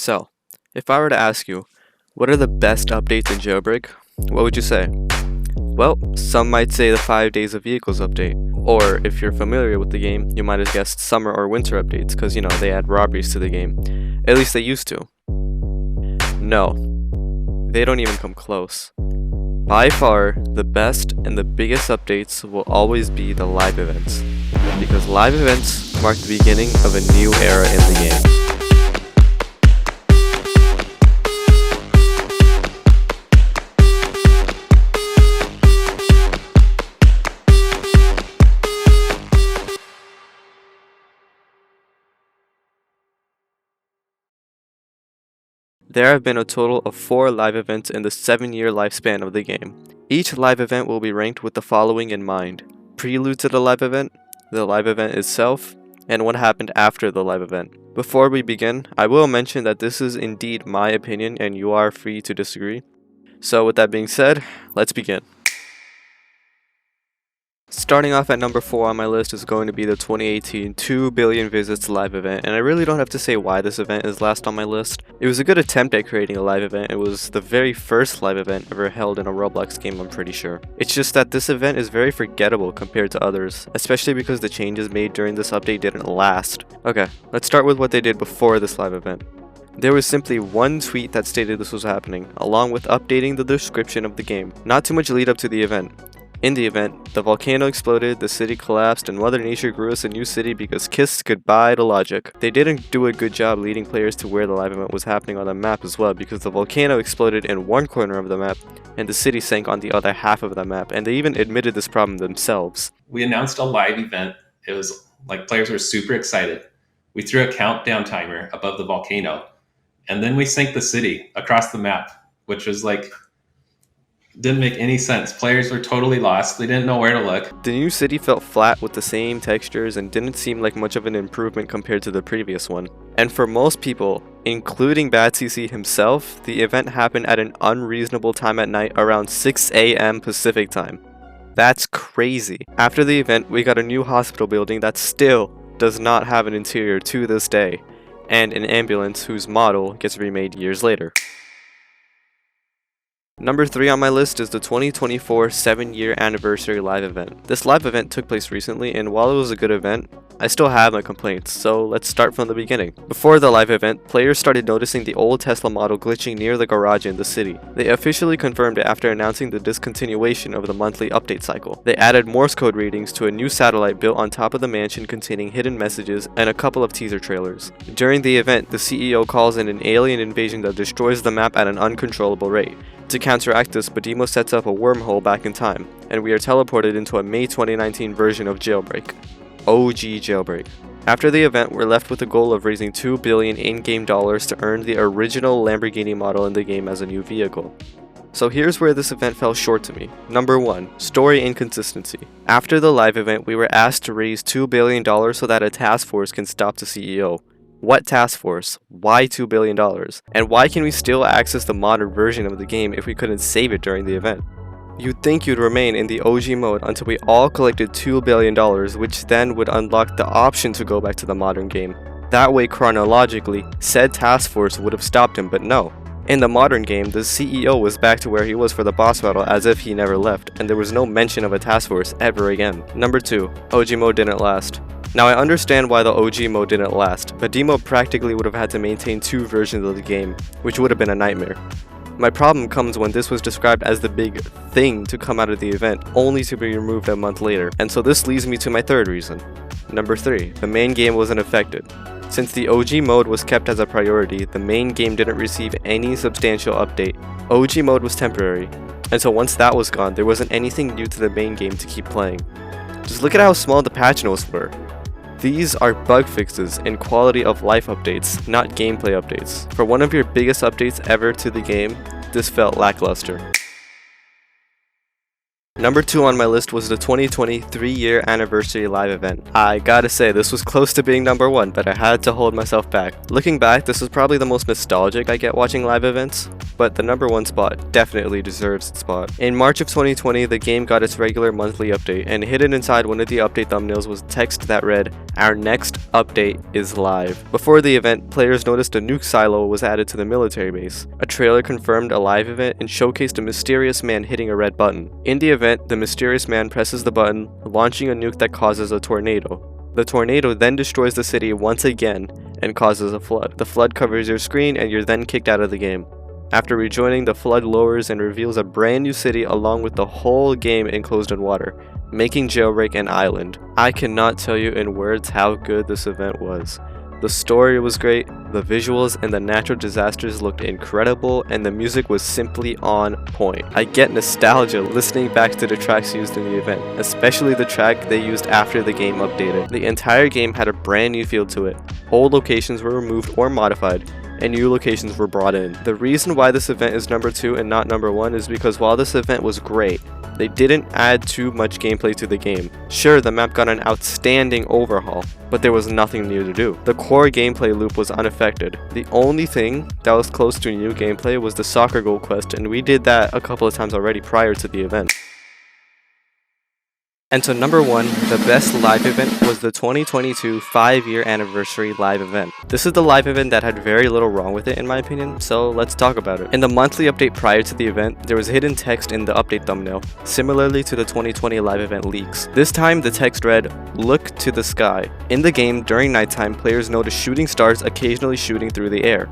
So, if I were to ask you, what are the best updates in Jailbreak? What would you say? Well, some might say the 5 days of vehicles update, or if you're familiar with the game, you might have guessed summer or winter updates, because they add robberies to the game. At least they used to. No, they don't even come close. By far, the best and the biggest updates will always be the live events, because live events mark the beginning of a new era in the game. There have been a total of 4 live events in the 7-year lifespan of the game. Each live event will be ranked with the following in mind: prelude to the live event itself, and what happened after the live event. Before we begin, I will mention that this is indeed my opinion and you are free to disagree. So with that being said, let's begin. Starting off at number 4 on my list is going to be the 2018 2 billion visits live event, and I really don't have to say why this event is last on my list. It was a good attempt at creating a live event. It was the very first live event ever held in a Roblox game, I'm pretty sure. It's just that this event is very forgettable compared to others, especially because the changes made during this update didn't last. Okay, let's start with what they did before this live event. There was simply one tweet that stated this was happening, along with updating the description of the game. Not too much lead up to the event. In the event, the volcano exploded, the city collapsed, and Mother Nature grew us a new city because kissed goodbye to logic. They didn't do a good job leading players to where the live event was happening on the map as well, because the volcano exploded in one corner of the map, and the city sank on the other half of the map, and they even admitted this problem themselves. We announced a live event. It was like players were super excited. We threw a countdown timer above the volcano, and then we sank the city across the map, which was like, didn't make any sense. Players were totally lost. They didn't know where to look. The new city felt flat with the same textures and didn't seem like much of an improvement compared to the previous one. And for most people, including BadCC himself, the event happened at an unreasonable time at night around 6 a.m. Pacific time. That's crazy. After the event, we got a new hospital building that still does not have an interior to this day, and an ambulance whose model gets remade years later. Number 3 on my list is the 2024 7-year anniversary live event. This live event took place recently, and while it was a good event, I still have my complaints, so let's start from the beginning. Before the live event, players started noticing the old Tesla model glitching near the garage in the city. They officially confirmed it after announcing the discontinuation of the monthly update cycle. They added Morse code readings to a new satellite built on top of the mansion containing hidden messages and a couple of teaser trailers. During the event, the CEO calls in an alien invasion that destroys the map at an uncontrollable rate. To counteract this, Badimo sets up a wormhole back in time, and we are teleported into a May 2019 version of Jailbreak. OG Jailbreak. After the event, we're left with the goal of raising $2 billion in-game dollars to earn the original Lamborghini model in the game as a new vehicle. So here's where this event fell short to me. Number 1. Story inconsistency. After the live event, we were asked to raise $2 billion so that a task force can stop the CEO. What task force? Why $2 billion? And why can we still access the modern version of the game if we couldn't save it during the event? You'd think you'd remain in the OG mode until we all collected $2 billion, which then would unlock the option to go back to the modern game. That way, chronologically, said task force would have stopped him, but no. In the modern game, the CEO was back to where he was for the boss battle as if he never left, and there was no mention of a task force ever again. Number 2. OG mode didn't last. Now I understand why the OG mode didn't last, but Demo practically would have had to maintain 2 versions of the game, which would have been a nightmare. My problem comes when this was described as the big thing to come out of the event, only to be removed a month later, and so this leads me to my 3rd reason. Number 3. The main game wasn't affected. Since the OG mode was kept as a priority, the main game didn't receive any substantial update. OG mode was temporary, and so once that was gone, there wasn't anything new to the main game to keep playing. Just look at how small the patch notes were. These are bug fixes and quality of life updates, not gameplay updates. For one of your biggest updates ever to the game, this felt lackluster. Number 2 on my list was the 2020 3-year anniversary live event. I gotta say, this was close to being number 1, but I had to hold myself back. Looking back, this is probably the most nostalgic I get watching live events, but the number 1 spot definitely deserves its spot. In March of 2020, the game got its regular monthly update, and hidden inside one of the update thumbnails was text that read, "Our next update is live." Before the event, players noticed a nuke silo was added to the military base. A trailer confirmed a live event and showcased a mysterious man hitting a red button. In the event, the mysterious man presses the button, launching a nuke that causes a tornado. The tornado then destroys the city once again and causes a flood. The flood covers your screen and you're then kicked out of the game. After rejoining, the flood lowers and reveals a brand new city along with the whole game enclosed in water, making Jailbreak an island. I cannot tell you in words how good this event was. The story was great, the visuals and the natural disasters looked incredible, and the music was simply on point. I get nostalgia listening back to the tracks used in the event, especially the track they used after the game updated. The entire game had a brand new feel to it. Old locations were removed or modified, and new locations were brought in. The reason why this event is number 2 and not number 1 is because while this event was great, they didn't add too much gameplay to the game. Sure, the map got an outstanding overhaul, but there was nothing new to do. The core gameplay loop was unaffected. The only thing that was close to new gameplay was the soccer goal quest, and we did that a couple of times already prior to the event. And so number 1, the best live event was the 2022 5-year anniversary live event. This is the live event that had very little wrong with it in my opinion, so let's talk about it. In the monthly update prior to the event, there was hidden text in the update thumbnail, similarly to the 2020 live event leaks. This time the text read, "Look to the sky." In the game, during nighttime, players notice shooting stars occasionally shooting through the air.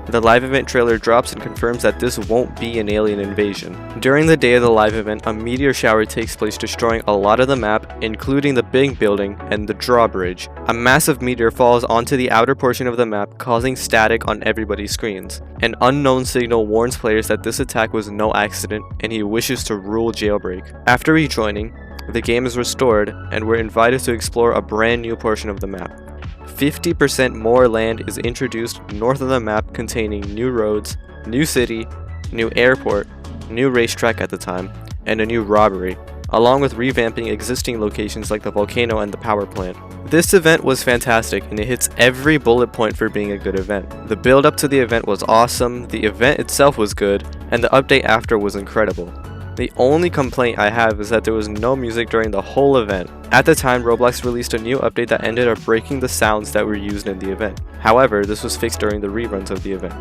The live event trailer drops and confirms that this won't be an alien invasion. During the day of the live event, a meteor shower takes place, destroying a lot of the map, including the big building and the drawbridge. A massive meteor falls onto the outer portion of the map, causing static on everybody's screens. An unknown signal warns players that this attack was no accident, and he wishes to rule Jailbreak. After rejoining, the game is restored, and we're invited to explore a brand new portion of the map. 50% more land is introduced north of the map, containing new roads, new city, new airport, new racetrack at the time, and a new robbery, along with revamping existing locations like the volcano and the power plant. This event was fantastic and it hits every bullet point for being a good event. The build up to the event was awesome, the event itself was good, and the update after was incredible. The only complaint I have is that there was no music during the whole event. At the time, Roblox released a new update that ended up breaking the sounds that were used in the event. However, this was fixed during the reruns of the event.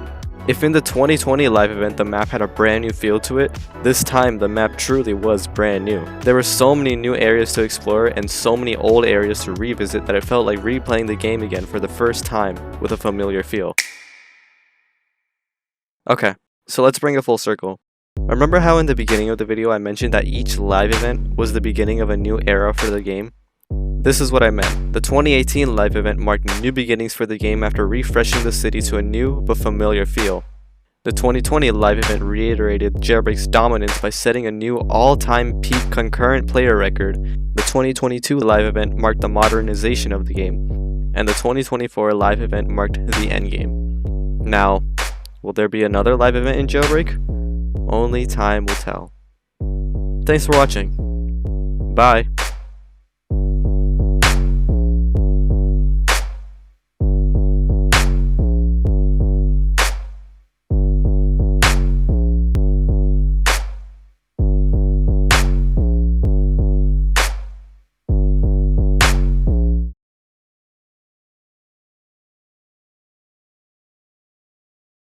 If in the 2020 live event the map had a brand new feel to it, this time the map truly was brand new. There were so many new areas to explore and so many old areas to revisit that it felt like replaying the game again for the first time with a familiar feel. Okay, so let's bring it full circle. Remember how in the beginning of the video I mentioned that each live event was the beginning of a new era for the game? This is what I meant. The 2018 live event marked new beginnings for the game after refreshing the city to a new but familiar feel. The 2020 live event reiterated Jailbreak's dominance by setting a new all-time peak concurrent player record. The 2022 live event marked the modernization of the game, and the 2024 live event marked the endgame. Now, will there be another live event in Jailbreak? Only time will tell. Thanks for watching. Bye.